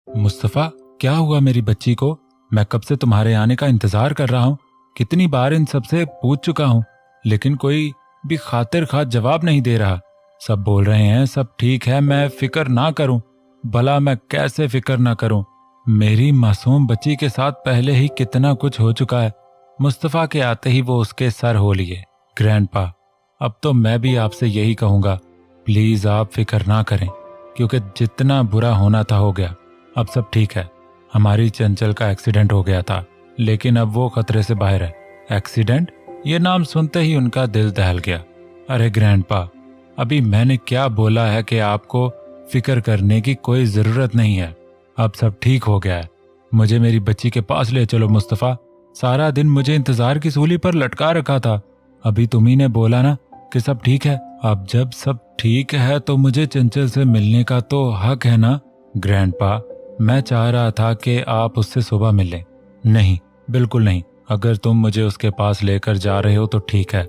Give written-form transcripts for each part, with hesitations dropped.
मुस्तफ़ा, क्या हुआ मेरी बच्ची को? मैं कब से तुम्हारे आने का इंतजार कर रहा हूँ। कितनी बार इन सबसे पूछ चुका हूँ, लेकिन कोई भी खातिर खा जवाब नहीं दे रहा। सब बोल रहे हैं सब ठीक है, मैं फिक्र ना करूं। भला मैं कैसे फिक्र ना करूं? मेरी मासूम बच्ची के साथ पहले ही कितना कुछ हो चुका है। मुस्तफ़ा के आते ही वो उसके सर हो लिए। ग्रैंडपा, अब तो मैं भी आपसे यही कहूँगा, प्लीज़ आप फिक्र ना करें, क्योंकि जितना बुरा होना था हो गया। अब सब ठीक है। हमारी चंचल का एक्सीडेंट हो गया था, लेकिन अब वो खतरे से बाहर है। एक्सीडेंट? ये नाम सुनते ही उनका दिल दहल गया। अरे ग्रैंडपा, अभी मैंने क्या बोला है कि आपको फिक्र करने की कोई जरूरत नहीं है। अब सब ठीक हो गया है। मुझे मेरी बच्ची के पास ले चलो मुस्तफ़ा। सारा दिन मुझे इंतजार की सूली पर लटका रखा था। अभी तुम्ही ने बोला ना कि सब ठीक है। अब जब सब ठीक है तो मुझे चंचल से मिलने का तो हक है ना। ग्रैंडपा, मैं चाह रहा था कि आप उससे सुबह मिलें। नहीं, बिल्कुल नहीं। अगर तुम मुझे उसके पास लेकर जा रहे हो तो ठीक है,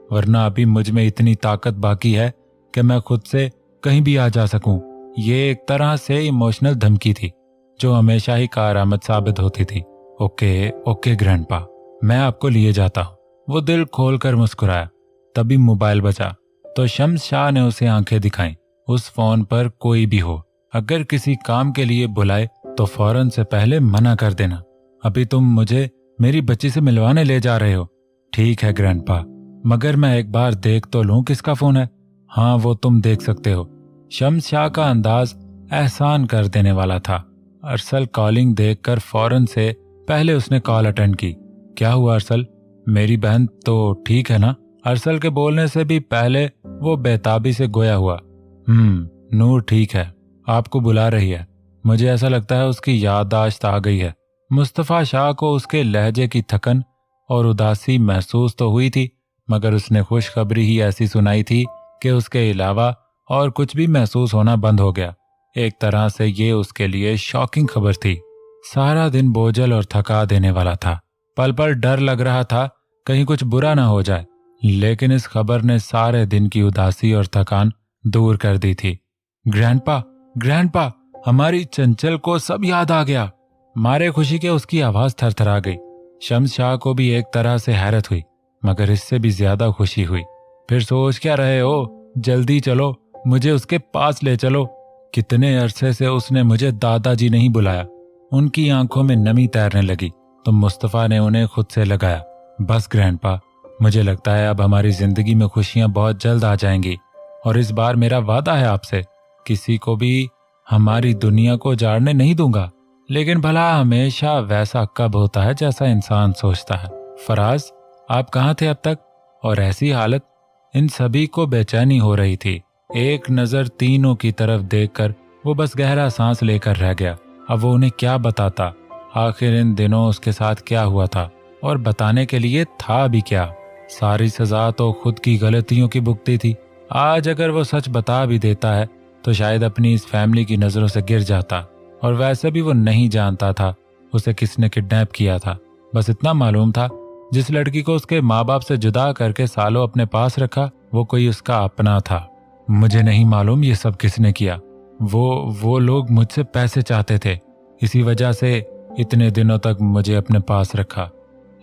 वरना अभी मुझ में इतनी ताकत बाकी है कि मैं खुद से कहीं भी आ जा सकूं। ये एक तरह से इमोशनल धमकी थी जो हमेशा ही कारआमद साबित होती थी। ओके ओके ग्रैंडपा, मैं आपको लिए जाता हूँ। वो दिल खोलकर मुस्कुराया। तभी मोबाइल बजा तो शम्स शाह ने उसे आंखें दिखाईं। उस फोन पर कोई भी हो, अगर किसी काम के लिए बुलाए तो फौरन से पहले मना कर देना। अभी तुम मुझे मेरी बच्ची से मिलवाने ले जा रहे हो? ठीक है ग्रैंडपा, मगर मैं एक बार देख तो लूं किसका फोन है। हाँ, वो तुम देख सकते हो। शम्स शाह का अंदाज एहसान कर देने वाला था। अरसल कॉलिंग देखकर फौरन से पहले उसने कॉल अटेंड की। क्या हुआ अरसल, मेरी बहन तो ठीक है ना? अरसल के बोलने से भी पहले वो बेताबी से गोया हुआ। नूर ठीक है, आपको बुला रही है। मुझे ऐसा लगता है उसकी याददाश्त आ गई है। मुस्तफ़ा शाह को उसके लहजे की थकन और उदासी महसूस तो हुई थी, मगर उसने खुशखबरी ही ऐसी सुनाई थी कि उसके अलावा और कुछ भी महसूस होना बंद हो गया। एक तरह से ये उसके लिए शॉकिंग खबर थी। सारा दिन बोझल और थका देने वाला था। पल पल डर लग रहा था कहीं कुछ बुरा ना हो जाए, लेकिन इस खबर ने सारे दिन की उदासी और थकान दूर कर दी थी। ग्रैंडपा, ग्रैंडपा, हमारी चंचल को सब याद आ गया। मारे खुशी के उसकी आवाज थरथरा गई। शम्स शाह को भी एक तरह से हैरत हुई, मगर इससे भी ज्यादा खुशी हुई। फिर सोच क्या रहे हो, जल्दी चलो, मुझे उसके पास ले चलो। कितने अरसे से उसने मुझे दादाजी नहीं बुलाया। उनकी आंखों में नमी तैरने लगी तो मुस्तफ़ा ने उन्हें खुद से लगाया। बस ग्रैंडपा, मुझे लगता है अब हमारी जिंदगी में खुशियां बहुत जल्द आ जाएंगी, और इस बार मेरा वादा है आपसे, किसी को भी हमारी दुनिया को जाड़ने नहीं दूंगा। लेकिन भला हमेशा वैसा कब होता है जैसा इंसान सोचता है। फराज, आप कहाँ थे अब तक? और ऐसी हालत? इन सभी को बेचैनी हो रही थी। एक नजर तीनों की तरफ देखकर वो बस गहरा सांस लेकर रह गया। अब वो उन्हें क्या बताता? आखिर इन दिनों उसके साथ क्या हुआ था, और बताने के लिए था भी क्या? सारी सजा तो खुद की गलतियों की भुगती थी। आज अगर वो सच बता भी देता है तो शायद अपनी इस फैमिली की नजरों से गिर जाता, और वैसे भी वो नहीं जानता था उसे किसने किडनैप किया था। बस इतना मालूम था, जिस लड़की को उसके माँ बाप से जुदा करके सालों अपने पास रखा, वो कोई उसका अपना था। मुझे नहीं मालूम ये सब किसने किया। वो लोग मुझसे पैसे चाहते थे, इसी वजह से इतने दिनों तक मुझे अपने पास रखा।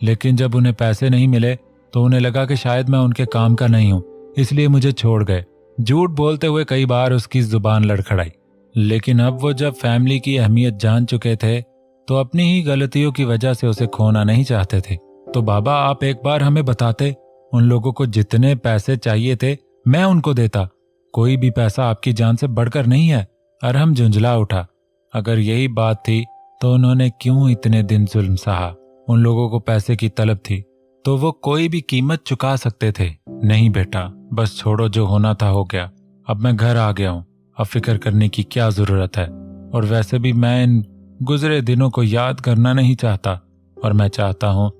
लेकिन जब उन्हें पैसे नहीं मिले तो उन्हें लगा कि शायद मैं उनके काम का नहीं हूँ, इसलिए मुझे छोड़ गए। झूठ बोलते हुए कई बार उसकी जुबान लड़खड़ाई, लेकिन अब वो जब फैमिली की अहमियत जान चुके थे तो अपनी ही गलतियों की वजह से उसे खोना नहीं चाहते थे। तो बाबा, आप एक बार हमें बताते, उन लोगों को जितने पैसे चाहिए थे मैं उनको देता। कोई भी पैसा आपकी जान से बढ़कर नहीं है। अरहम झुंझला उठा। अगर यही बात थी तो उन्होंने क्यों इतने दिन जुल्म सहा? उन लोगों को पैसे की तलब थी तो वो कोई भी कीमत चुका सकते थे। नहीं बेटा, बस छोड़ो, जो होना था हो गया। अब मैं घर आ गया हूँ, अब फिक्र करने की क्या जरूरत है? और वैसे भी मैं इन गुजरे दिनों को याद करना नहीं चाहता, और मैं चाहता हूँ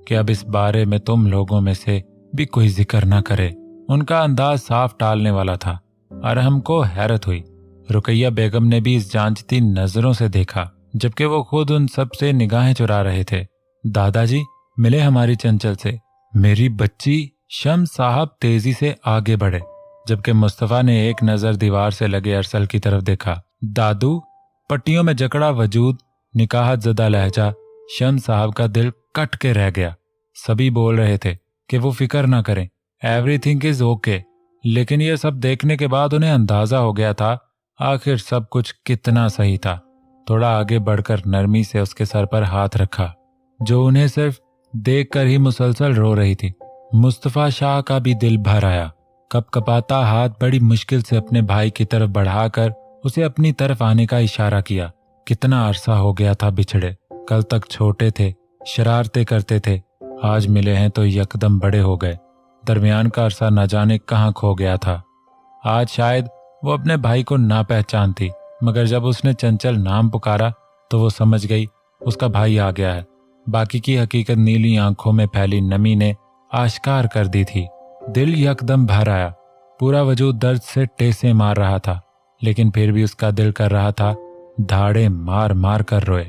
कि अब इस बारे में तुम लोगों में से भी कोई जिक्र ना करे। उनका अंदाज साफ टालने वाला था। अरहम को हैरत हुई। रुकैया बेगम ने भी इस जांचती नजरों से देखा, जबकि वो खुद उन सब से निगाहें चुरा रहे थे। दादाजी, मिले हमारी चंचल से, मेरी बच्ची। शम्स साहब तेजी से आगे बढ़े, जबकि मुस्तफ़ा ने एक नजर दीवार से लगे अरसल की तरफ देखा। दादू, पट्टियों में जकड़ा वजूद, निकाहत ज़दा लहजा, शम्स साहब का दिल कट के रह गया। सभी बोल रहे थे कि वो फिक्र ना करें, एवरीथिंग इज ओके, लेकिन ये सब देखने के बाद उन्हें अंदाजा हो गया था आखिर सब कुछ कितना सही था। थोड़ा आगे बढ़कर नरमी से उसके सर पर हाथ रखा, जो उन्हें सिर्फ देखकर ही मुसलसल रो रही थी। मुस्तफ़ा शाह का भी दिल भर आया। कपकपाता हाथ बड़ी मुश्किल से अपने भाई की तरफ बढ़ाकर उसे अपनी तरफ आने का इशारा किया। कितना अरसा हो गया था बिछड़े, कल तक छोटे थे, शरारतें करते थे, आज मिले हैं तो यकदम बड़े हो गए। दरमियान का अरसा न जाने कहाँ खो गया था। आज शायद वो अपने भाई को ना पहचानती, मगर जब उसने चंचल नाम पुकारा तो वो समझ गई उसका भाई आ गया है। बाकी की हकीकत नीली आंखों में फैली नमी ने आश्कार कर दी थी। दिल यकदम भर आया, पूरा वजूद दर्द से टेसे मार रहा था, लेकिन फिर भी उसका दिल कर रहा था धाड़े मार मार कर रोए।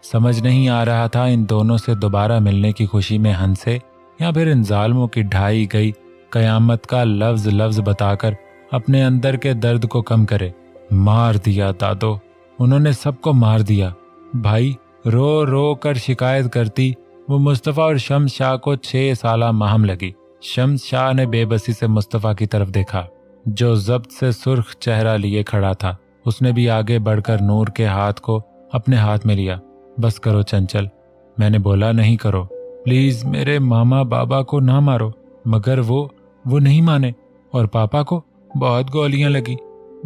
समझ नहीं आ रहा था इन दोनों से दोबारा मिलने की खुशी में हंसे या फिर इन जालिमों की ढाई गई कयामत का लफ्ज लफ्ज बताकर अपने अंदर के दर्द को कम करे। मार दिया दादो, उन्होंने सबको मार दिया। भाई रो रो कर शिकायत करती वो मुस्तफ़ा और शम्स शाह को 6 साला महम लगी। शम्स शाह ने बेबसी से मुस्तफ़ा की तरफ देखा, जो जब्त से सुर्ख चेहरा लिए खड़ा था। उसने भी आगे बढ़कर नूर के हाथ को अपने हाथ में लिया। बस करो चंचल, मैंने बोला नहीं करो, प्लीज मेरे मामा बाबा को ना मारो। मगर वो नहीं माने, और पापा को बहुत गोलियां लगी,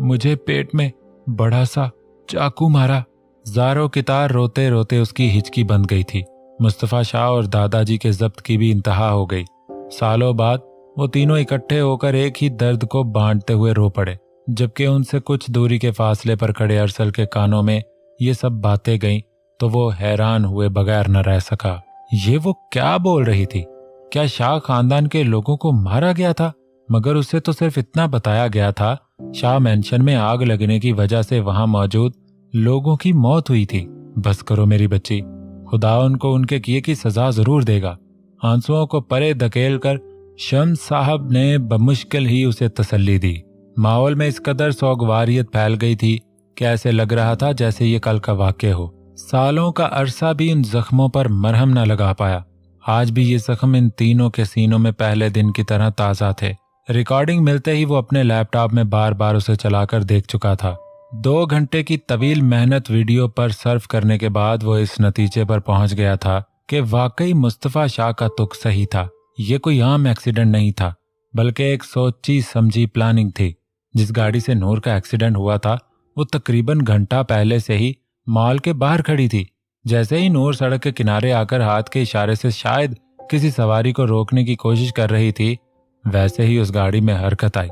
मुझे पेट में बड़ा सा चाकू मारा। ज़ारो कितार रोते रोते उसकी हिचकी बंद गई थी। मुस्तफ़ा शाह और दादाजी के जब्त की भी इंतहा हो गई। सालों बाद वो तीनों इकट्ठे होकर एक ही दर्द को बांटते हुए रो पड़े। जबकि उनसे कुछ दूरी के फासले पर खड़े अरसल के कानों में ये सब बातें गईं तो वो हैरान हुए बगैर न रह सका। ये वो क्या बोल रही थी? क्या शाह खानदान के लोगों को मारा गया था? मगर उसे तो सिर्फ इतना बताया गया था, शाह मैंशन में आग लगने की वजह से वहां मौजूद लोगों की मौत हुई थी। बस करो मेरी बच्ची, खुदा उनको उनके किए की सजा जरूर देगा। आंसुओं को परे धकेल कर शम्स साहब ने बमुश्किल ही उसे तसल्ली दी। माहौल में इस कदर सोगवारियत फैल गई थी कि ऐसे लग रहा था जैसे ये कल का वाक़या हो। सालों का अरसा भी इन जख्मों पर मरहम न लगा पाया। आज भी ये जख्म इन तीनों के सीनों में पहले दिन की तरह ताज़ा थे। रिकॉर्डिंग मिलते ही वो अपने लैपटॉप में बार बार उसे चलाकर देख चुका था। 2 घंटे की तवील मेहनत वीडियो पर सर्फ करने के बाद वो इस नतीजे पर पहुंच गया था कि वाकई मुस्तफ़ा शाह का तुक सही था। ये कोई आम एक्सीडेंट नहीं था, बल्कि एक सोची समझी प्लानिंग थी। जिस गाड़ी से नूर का एक्सीडेंट हुआ था वो तकरीबन घंटा पहले से ही मॉल के बाहर खड़ी थी। जैसे ही नूर सड़क के किनारे आकर हाथ के इशारे से शायद किसी सवारी को रोकने की कोशिश कर रही थी, वैसे ही उस गाड़ी में हरकत आई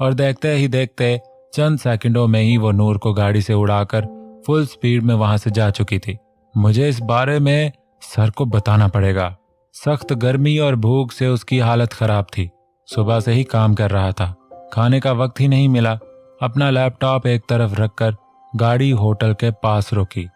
और देखते ही देखते चंद सेकंडों में ही वो नूर को गाड़ी से उड़ाकर फुल स्पीड में वहां से जा चुकी थी। मुझे इस बारे में सर को बताना पड़ेगा। सख्त गर्मी और भूख से उसकी हालत खराब थी। सुबह से ही काम कर रहा था, खाने का वक्त ही नहीं मिला। अपना लैपटॉप एक तरफ रखकर गाड़ी होटल के पास रोकी,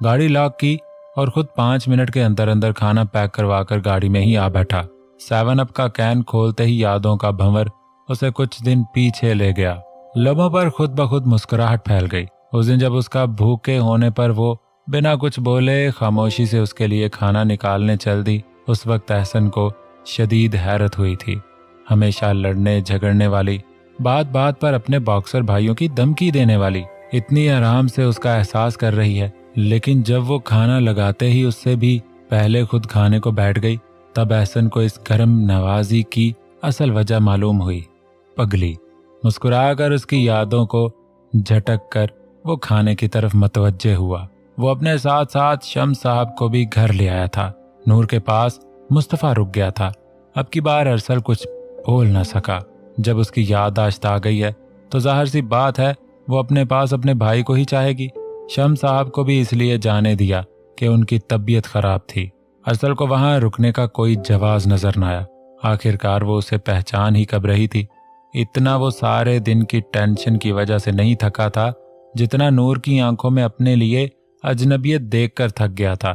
गाड़ी लॉक की और खुद 5 मिनट के अंदर अंदर खाना पैक करवाकर गाड़ी में ही आ बैठा। 7 अप का कैन खोलते ही यादों का भंवर उसे कुछ दिन पीछे ले गया। लबों पर खुद ब खुद मुस्कुराहट फैल गई। उस दिन जब उसका भूखे होने पर वो बिना कुछ बोले खामोशी से उसके लिए खाना निकालने चल दी, उस वक्त एहसन को शदीद हैरत हुई थी। हमेशा लड़ने झगड़ने वाली, बात बात पर अपने बॉक्सर भाइयों की धमकी देने वाली, इतनी आराम से उसका एहसास कर रही है, लेकिन जब वो खाना लगाते ही उससे भी पहले खुद खाने को बैठ गई, तब एहसन को इस गरम नवाजी की असल वजह मालूम हुई। पगली मुस्कुराकर उसकी यादों को झटक कर वो खाने की तरफ मतवज्जे हुआ। वो अपने साथ साथ शम्स साहब को भी घर ले आया था। नूर के पास मुस्तफ़ा रुक गया था। अब की बार अरसल कुछ बोल न सका। जब उसकी याददाश्त आ गई है तो जाहिर सी बात है वो अपने पास अपने भाई को ही चाहेगी। शम्स साहब को भी इसलिए जाने दिया कि उनकी तबीयत खराब थी। अरसल को वहां रुकने का कोई जवाज नजर न आया। आखिरकार वो उसे पहचान ही कब रही थी। इतना वो सारे दिन की टेंशन की वजह से नहीं थका था जितना नूर की आंखों में अपने लिए अजनबियत देखकर थक गया था।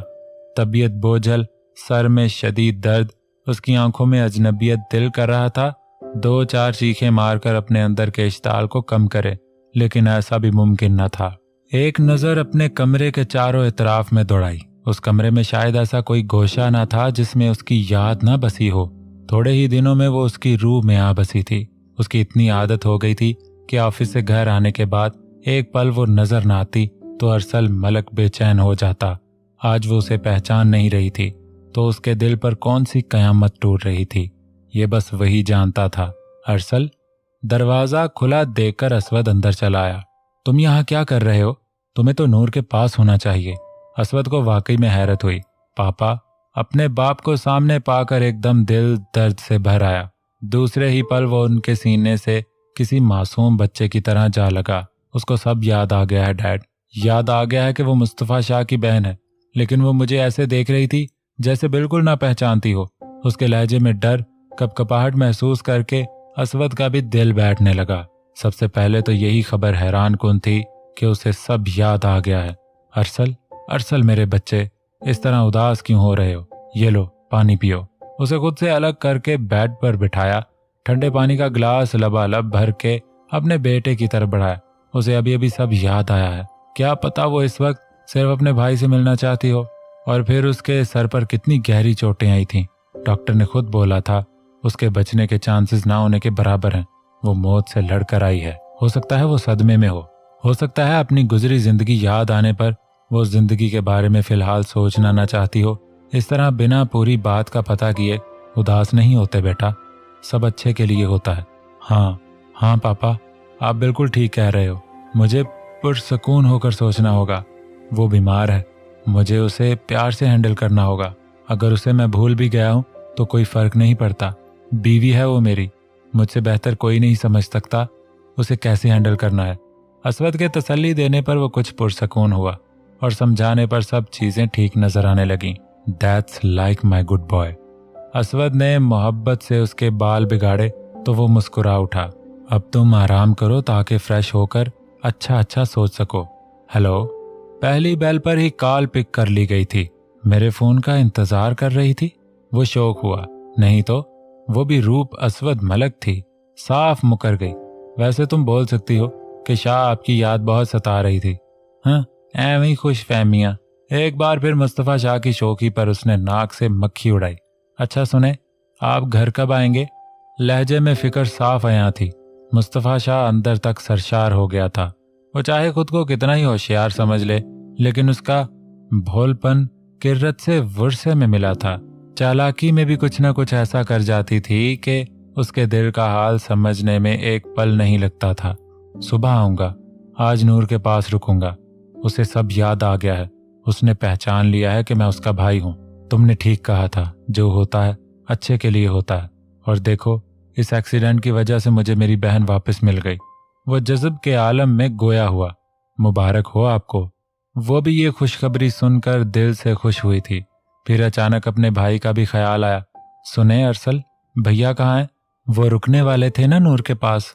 तबीयत बोझल, सर में शदीद दर्द, उसकी आंखों में अजनबियत दिल कर रहा था 2-4 चीखें मारकर अपने अंदर के इश्ताल को कम करे, लेकिन ऐसा भी मुमकिन न था। एक नज़र अपने कमरे के चारों इतराफ में दौड़ाई। उस कमरे में शायद ऐसा कोई गोशा ना था जिसमें उसकी याद ना बसी हो। थोड़े ही दिनों में वो उसकी रूह में आ बसी थी। उसकी इतनी आदत हो गई थी कि ऑफिस से घर आने के बाद एक पल वो नजर न आती तो अरसल मलक बेचैन हो जाता। आज वो उसे पहचान नहीं रही थी तो उसके दिल पर कौन सी कयामत टूट रही थी, ये बस वही जानता था। अरसल दरवाजा खुला देखकर असवद अंदर चला आया। तुम यहाँ क्या कर रहे हो? तुम्हें तो नूर के पास होना चाहिए। असवद को वाकई में हैरत हुई। पापा? अपने बाप को सामने पाकर एकदम दिल दर्द से भर आया। दूसरे ही पल वो उनके सीने से किसी मासूम बच्चे की तरह जा लगा। उसको सब याद आ गया है डैड। याद आ गया है कि वो मुस्तफ़ा शाह की बहन है, लेकिन वो मुझे ऐसे देख रही थी जैसे बिल्कुल ना पहचानती हो। उसके लहजे में डर, कपकपाहट महसूस करके असवद का भी दिल बैठने लगा। सबसे पहले तो यही खबर हैरान कुन थी कि उसे सब याद आ गया है। अरसल, अरसल मेरे बच्चे, इस तरह उदास क्यों हो रहे हो? ये लो पानी पियो। उसे खुद से अलग करके बेड पर बिठाया। ठंडे पानी का गिलास लबालब भर के अपने बेटे की तरफ बढ़ाया। उसे अभी अभी सब याद आया है। क्या पता वो इस वक्त सिर्फ अपने भाई से मिलना चाहती हो। और फिर उसके सर पर कितनी गहरी चोटें आई थीं। डॉक्टर ने खुद बोला था उसके बचने के चांसेस ना होने के बराबर हैं। वो मौत से लड़कर आई है। हो सकता है वो सदमे में हो सकता है अपनी गुजरी जिंदगी याद आने पर वो जिंदगी के बारे में फिलहाल सोचना ना चाहती हो। इस तरह बिना पूरी बात का पता किए उदास नहीं होते बेटा, सब अच्छे के लिए होता है। हाँ पापा, आप बिल्कुल ठीक कह रहे हो। मुझे पुरसकून होकर सोचना होगा। वो बीमार है, मुझे उसे प्यार से हैंडल करना होगा। अगर उसे मैं भूल भी गया हूं तो कोई फर्क नहीं पड़ता। बीवी है वो मेरी, मुझसे बेहतर कोई नहीं समझ सकता उसे कैसे हैंडल करना है। असवद के तसल्ली देने पर वो कुछ पुरसकून हुआ और समझाने पर सब चीजें ठीक नजर आने लगीं। That's like my good boy. Aswad ने मोहब्बत से उसके बाल बिगाड़े तो वो मुस्कुरा उठा। अब तुम आराम करो ताकि फ्रेश होकर अच्छा सोच सको। हेलो। पहली बेल पर ही कॉल पिक कर ली गई थी। मेरे फोन का इंतजार कर रही थी। वो शौक हुआ, नहीं तो वो भी रूप असवद मलक थी, साफ मुकर गई। वैसे तुम बोल सकती हो कि शाह आपकी याद बहुत सता रही थी। हाँ, ऐਵੇਂ ही खुश फहमियाँ। एक बार फिर मुस्तफ़ा शाह की शौकी पर उसने नाक से मक्खी उड़ाई। अच्छा सुने, आप घर कब आएंगे? लहजे में फिक्र साफ आया थी। मुस्तफ़ा शाह अंदर तक सरशार हो गया था। वो चाहे खुद को कितना ही होशियार समझ ले, लेकिन उसका भोलपन किर्रत से वर्षे में मिला था। चालाकी में भी कुछ न कुछ ऐसा कर जाती थी कि उसके दिल का हाल समझने में एक पल नहीं लगता था। सुबह आऊंगा, आज नूर के पास रुकूंगा। उसे सब याद आ गया है। उसने पहचान लिया है कि मैं उसका भाई हूं। तुमने ठीक कहा था, जो होता है अच्छे के लिए होता है। और देखो, इस एक्सीडेंट की वजह से मुझे मेरी बहन वापस मिल गई। वो जज्ब के आलम में गोया हुआ। मुबारक हो आपको। वो भी ये खुशखबरी सुनकर दिल से खुश हुई थी। फिर अचानक अपने भाई का भी ख्याल आया। सुने अरसल, भैया कहाँ हैं? वो रुकने वाले थे ना नूर के पास।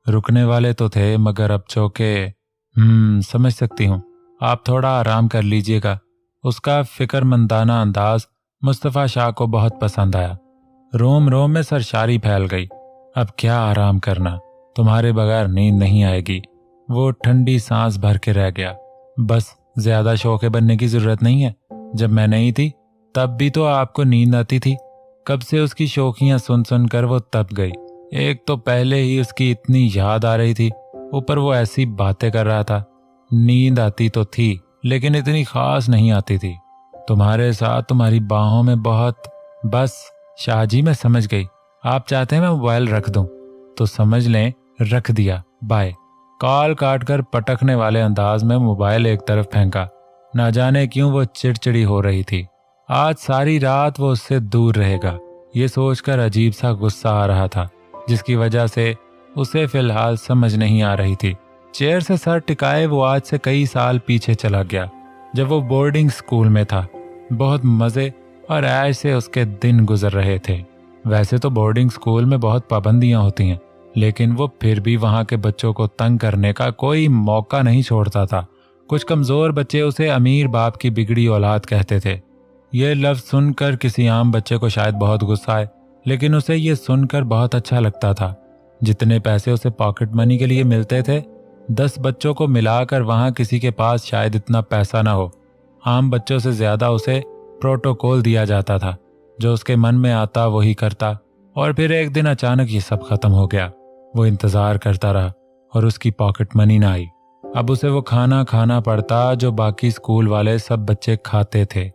रुकने वाले तो थे, मगर अब चौके। समझ सकती हूँ। आप थोड़ा आराम कर लीजिएगा। उसका फिक्रमंदाना अंदाज मुस्तफ़ा शाह को बहुत पसंद आया। रोम रोम में सरशारी फैल गई। अब क्या आराम करना, तुम्हारे बगैर नींद नहीं आएगी। वो ठंडी सांस भर के रह गया। बस ज्यादा शौके बनने की जरूरत नहीं है। जब मैं नहीं थी तब भी तो आपको नींद आती थी। कब से उसकी शौकियां सुन सुनकर वो तप गई। एक तो पहले ही उसकी इतनी याद आ रही थी, ऊपर वो ऐसी बातें कर रहा था। नींद आती तो थी, लेकिन इतनी खास नहीं आती थी। तुम्हारे साथ तुम्हारी बाहों में बहुत। बस शाहजी, मैं समझ गई। आप चाहते हैं मैं मोबाइल रख दूं तो समझ लें रख दिया। बाय। कॉल काटकर पटकने वाले अंदाज में मोबाइल एक तरफ फेंका। ना जाने क्यों वो चिड़चिड़ी हो रही थी। आज सारी रात वो उससे दूर रहेगा, ये सोचकर अजीब सा गुस्सा आ रहा था, जिसकी वजह से उसे फिलहाल समझ नहीं आ रही थी। चेयर से सर टिकाए वो आज से कई साल पीछे चला गया, जब वो बोर्डिंग स्कूल में था। बहुत मजे और ऐश से उसके दिन गुजर रहे थे। वैसे तो बोर्डिंग स्कूल में बहुत पाबंदियां होती हैं, लेकिन वो फिर भी वहां के बच्चों को तंग करने का कोई मौका नहीं छोड़ता था। कुछ कमजोर बच्चे उसे अमीर बाप की बिगड़ी औलाद कहते थे। ये लफ्ज सुनकर किसी आम बच्चे को शायद बहुत गुस्सा आए, लेकिन उसे ये सुनकर बहुत अच्छा लगता था। जितने पैसे उसे पॉकेट मनी के लिए मिलते थे, 10 बच्चों को मिलाकर वहां किसी के पास शायद इतना पैसा ना हो। आम बच्चों से ज्यादा उसे प्रोटोकॉल दिया जाता था, जो उसके मन में आता वही करता। और फिर एक दिन अचानक ये सब खत्म हो गया। वो इंतजार करता रहा और उसकी पॉकेट मनी ना आई। अब उसे वो खाना खाना पड़ता जो बाकी स्कूल वाले सब बच्चे खाते थे।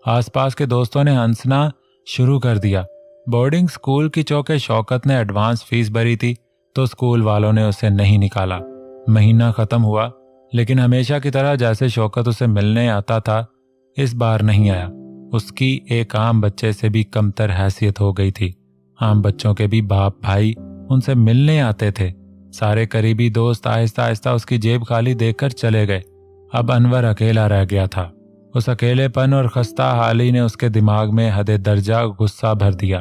आसपास के दोस्तों ने हंसना शुरू कर दिया। बोर्डिंग स्कूल की चौके शौकत ने एडवांस फीस भरी थी, तो स्कूल वालों ने उसे नहीं निकाला। महीना खत्म हुआ, लेकिन हमेशा की तरह जैसे शौकत उसे मिलने आता था, इस बार नहीं आया। उसकी एक आम बच्चे से भी कमतर हैसियत हो गई थी। आम बच्चों के भी बाप भाई उनसे मिलने आते थे। सारे करीबी दोस्त आहिस्ता आहिस्ता उसकी जेब खाली देखकर चले गए। अब अनवर अकेला रह गया था। उस अकेलेपन और खस्ता हाली ने उसके दिमाग में हद दर्जा गुस्सा भर दिया।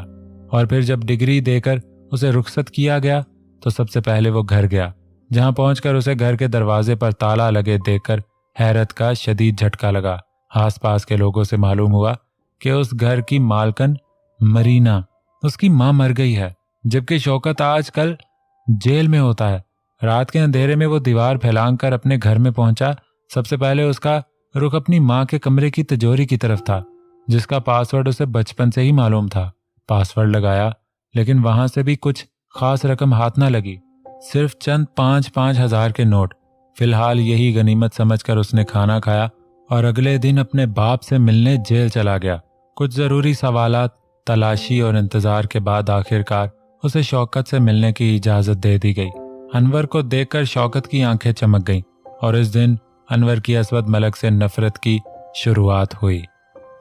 और फिर जब डिग्री देकर उसे रुखसत किया गया, तो सबसे पहले वो घर गया, जहां पहुंचकर उसे घर के दरवाजे पर ताला लगे देखकर हैरत का शदीद झटका लगा। आसपास के लोगों से मालूम हुआ कि उस घर की मालकन मरीना, उसकी मां मर गई है, जबकि शौकत आजकल जेल में होता है। रात के अंधेरे में वो दीवार फैलाकर अपने घर में पहुंचा। सबसे पहले उसका रुख अपनी मां के कमरे की तिजोरी की तरफ था, जिसका पासवर्ड उसे बचपन से ही मालूम था। पासवर्ड लगाया, लेकिन वहां से भी कुछ खास रकम हाथ न लगी, सिर्फ चंद 5-5 हजार के नोट। फिलहाल यही गनीमत समझकर उसने खाना खाया और अगले दिन अपने बाप से मिलने जेल चला गया। कुछ जरूरी सवालात, तलाशी और इंतजार के बाद आखिरकार उसे शौकत से मिलने की इजाजत दे दी गई। अनवर को देखकर शौकत की आंखें चमक गईं और इस दिन अनवर की असवद मलक से नफरत की शुरुआत हुई।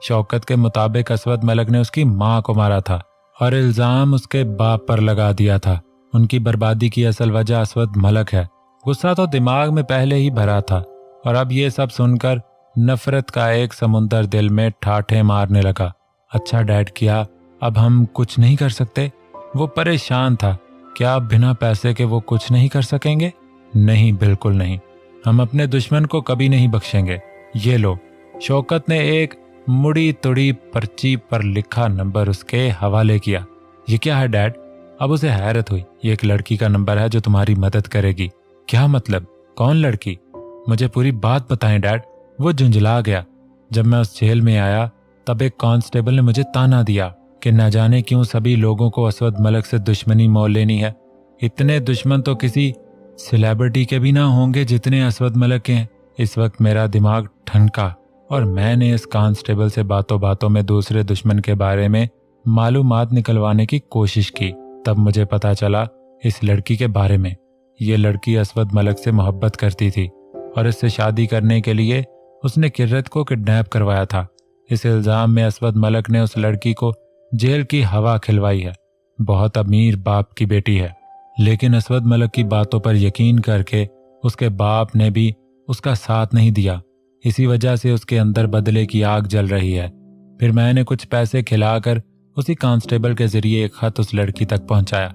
शौकत के मुताबिक असवद मलक ने उसकी मां को मारा था और इल्जाम उसके बाप पर लगा दिया था। उनकी बर्बादी की असल वजह असवद मलक है। गुस्सा तो दिमाग में पहले ही भरा था और अब ये सब सुनकर नफरत का एक समुंदर दिल में ठाठे मारने लगा। अच्छा डैड, क्या अब हम कुछ नहीं कर सकते? वो परेशान था। क्या अब बिना पैसे के वो कुछ नहीं कर सकेंगे? नहीं, बिल्कुल नहीं। हम अपने दुश्मन को कभी नहीं बख्शेंगे। ये लो। शौकत ने एक मुड़ी तुड़ी पर्ची पर लिखा नंबर उसके हवाले किया। ये क्या है डैड? अब उसे हैरत हुई। ये एक लड़की का नंबर है जो तुम्हारी मदद करेगी। क्या मतलब? कौन लड़की? मुझे पूरी बात बताएं डैड। वो झुंझला गया। जब मैं उस जेल में आया तब एक कांस्टेबल ने मुझे ताना दिया कि न जाने क्यों सभी लोगों को असवद मलक से दुश्मनी मोल लेनी है। इतने दुश्मन तो किसी सेलिब्रिटी के भी ना होंगे जितने असवद मलक के हैं। इस वक्त मेरा दिमाग ठनका और मैंने इस कांस्टेबल से बातों बातों में दूसरे दुश्मन के बारे में मालूमात निकलवाने की कोशिश की। तब मुझे पता चला इस लड़की के बारे में। ये लड़की असवद मलक से मोहब्बत करती थी और इससे शादी करने के लिए उसने किर्रत को किडनैप करवाया था। इस इल्जाम में असवद मलक ने उस लड़की को जेल की हवा खिलवाई है। बहुत अमीर बाप की बेटी है, लेकिन असवद मलक की बातों पर यकीन करके उसके बाप ने भी उसका साथ नहीं दिया। इसी वजह से उसके अंदर बदले की आग जल रही है। फिर मैंने कुछ पैसे खिलाकर उसी कांस्टेबल के जरिए एक खत उस लड़की तक पहुंचाया,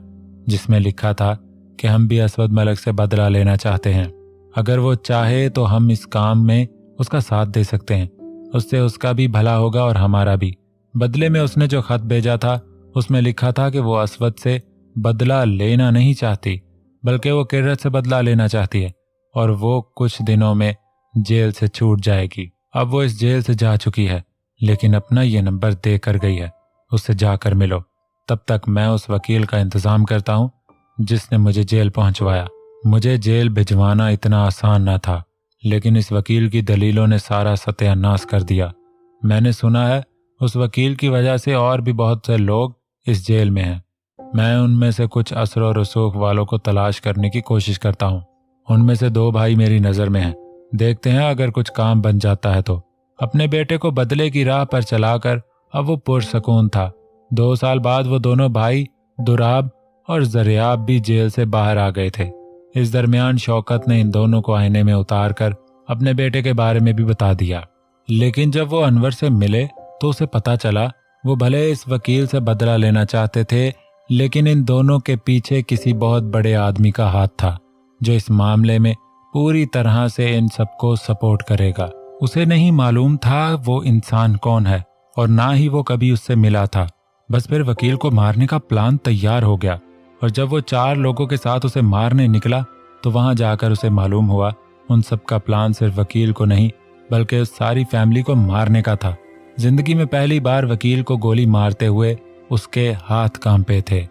जिसमें लिखा था कि हम भी असवद मलक से बदला लेना चाहते हैं। अगर वो चाहे तो हम इस काम में उसका साथ दे सकते हैं। उससे उसका भी भला होगा और हमारा भी। बदले में उसने जो खत भेजा था उसमें लिखा था कि वो असवद से बदला लेना नहीं चाहती, बल्कि वो किर्रत से बदला लेना चाहती है और वो कुछ दिनों में जेल से छूट जाएगी। अब वो इस जेल से जा चुकी है, लेकिन अपना ये नंबर दे कर गई है। उससे जाकर मिलो। तब तक मैं उस वकील का इंतजाम करता हूँ जिसने मुझे जेल पहुंचवाया। मुझे जेल भिजवाना इतना आसान न था, लेकिन इस वकील की दलीलों ने सारा सत्यानाश कर दिया। मैंने सुना है उस वकील की वजह से और भी बहुत से लोग इस जेल में हैं। मैं उनमें से कुछ असर और रसूख वालों को तलाश करने की कोशिश करता हूँ। उनमें से 2 भाई मेरी नज़र में हैं। देखते हैं अगर कुछ काम बन जाता है तो। अपने बेटे को बदले की राह पर चलाकर अब वो पुरसकून था। 2 साल बाद वो दोनों भाई दुराब और जरियाब भी जेल से बाहर आ गए थे। इस दरमियान शौकत ने इन दोनों को आईने में उतार कर अपने बेटे के बारे में भी बता दिया। लेकिन जब वो अनवर से मिले तो उसे पता चला वो भले इस वकील से बदला लेना चाहते थे, लेकिन इन दोनों के पीछे किसी बहुत बड़े आदमी का हाथ था जो इस मामले में पूरी तरह से इन सबको सपोर्ट करेगा। उसे नहीं मालूम था वो इंसान कौन है और ना ही वो कभी उससे मिला था। बस फिर वकील को मारने का प्लान तैयार हो गया और जब वो 4 लोगों के साथ उसे मारने निकला तो वहां जाकर उसे मालूम हुआ उन सब का प्लान सिर्फ वकील को नहीं बल्कि उस सारी फैमिली को मारने का था। जिंदगी में पहली बार वकील को गोली मारते हुए उसके हाथ कांपे थे,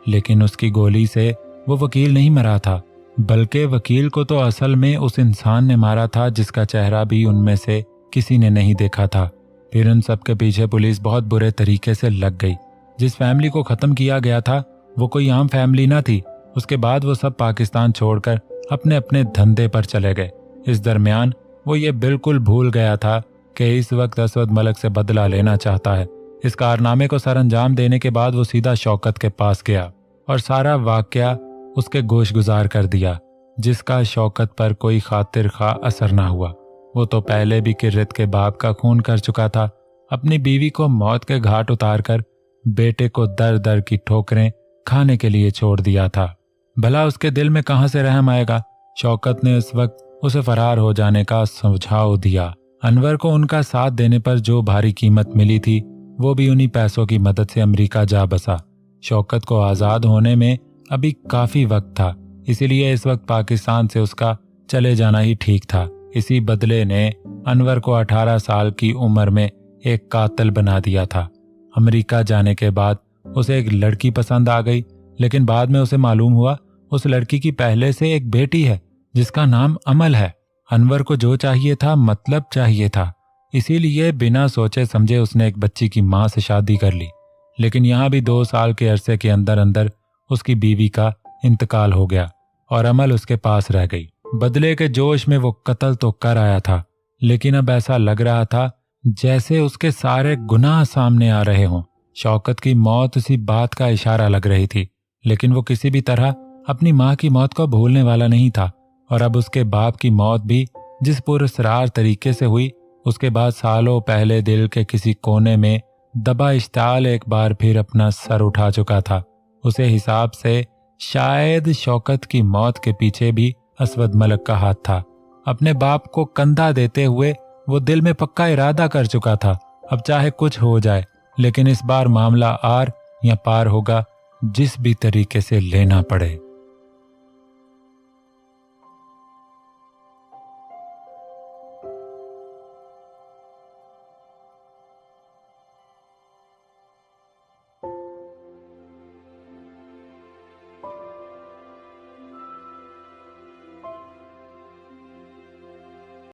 लेकिन उसकी गोली से वो वकील नहीं मरा था, बल्कि वकील को तो असल में उस इंसान ने मारा था जिसका चेहरा भी उनमें से किसी ने नहीं देखा था। फिर उन सब के पीछे पुलिस बहुत बुरे तरीके से लग गई। जिस फैमिली को खत्म किया गया था वो कोई आम फैमिली ना थी। उसके बाद वो सब पाकिस्तान छोड़कर अपने अपने धंधे पर चले गए। इस दरमियान वो ये बिल्कुल भूल गया था कि इस वक्त असवद मलिक से बदला लेना चाहता है। इस कारनामे को सर अंजाम देने के बाद वो सीधा शौकत के पास गया और सारा वाकया उसके गोशगुजार कर दिया, जिसका शौकत पर कोई खातिर खा असर ना हुआ। वो तो पहले भी किर्रत के बाप का खून कर चुका था। अपनी बीवी को मौत के घाट उतारकर बेटे को दर दर की ठोकरें खाने के लिए छोड़ दिया था। भला उसके दिल में कहां से रहम आएगा। शौकत ने उस वक्त उसे फरार हो जाने का सुझाव दिया। अनवर को उनका साथ देने पर जो भारी कीमत मिली थी वो भी उन्हीं पैसों की मदद से अमेरिका जा बसा। शौकत को आज़ाद होने में अभी काफी वक्त था, इसीलिए इस वक्त पाकिस्तान से उसका चले जाना ही ठीक था। इसी बदले ने अनवर को 18 साल की उम्र में एक कातिल बना दिया था। अमेरिका जाने के बाद उसे एक लड़की पसंद आ गई, लेकिन बाद में उसे मालूम हुआ उस लड़की की पहले से एक बेटी है जिसका नाम अमल है। अनवर को जो चाहिए था मतलब चाहिए था, इसीलिए बिना सोचे समझे उसने एक बच्ची की मां से शादी कर ली। लेकिन यहाँ भी 2 साल के अरसे के अंदर अंदर उसकी बीवी का इंतकाल हो गया और अमल उसके पास रह गई। बदले के जोश में वो कत्ल तो कर आया था, लेकिन अब ऐसा लग रहा था जैसे उसके सारे गुनाह सामने आ रहे हों। शौकत की मौत उसी बात का इशारा लग रही थी, लेकिन वो किसी भी तरह अपनी माँ की मौत को भूलने वाला नहीं था। और अब उसके बाप की मौत भी जिस पुरअसरार तरीके से हुई, उसके बाद सालों पहले दिल के किसी कोने में दबा इश्ताल एक बार फिर अपना सर उठा चुका था। उसे हिसाब से शायद शौकत की मौत के पीछे भी असवद मलिक का हाथ था। अपने बाप को कंधा देते हुए वो दिल में पक्का इरादा कर चुका था, अब चाहे कुछ हो जाए, लेकिन इस बार मामला आर या पार होगा, जिस भी तरीके से लेना पड़े।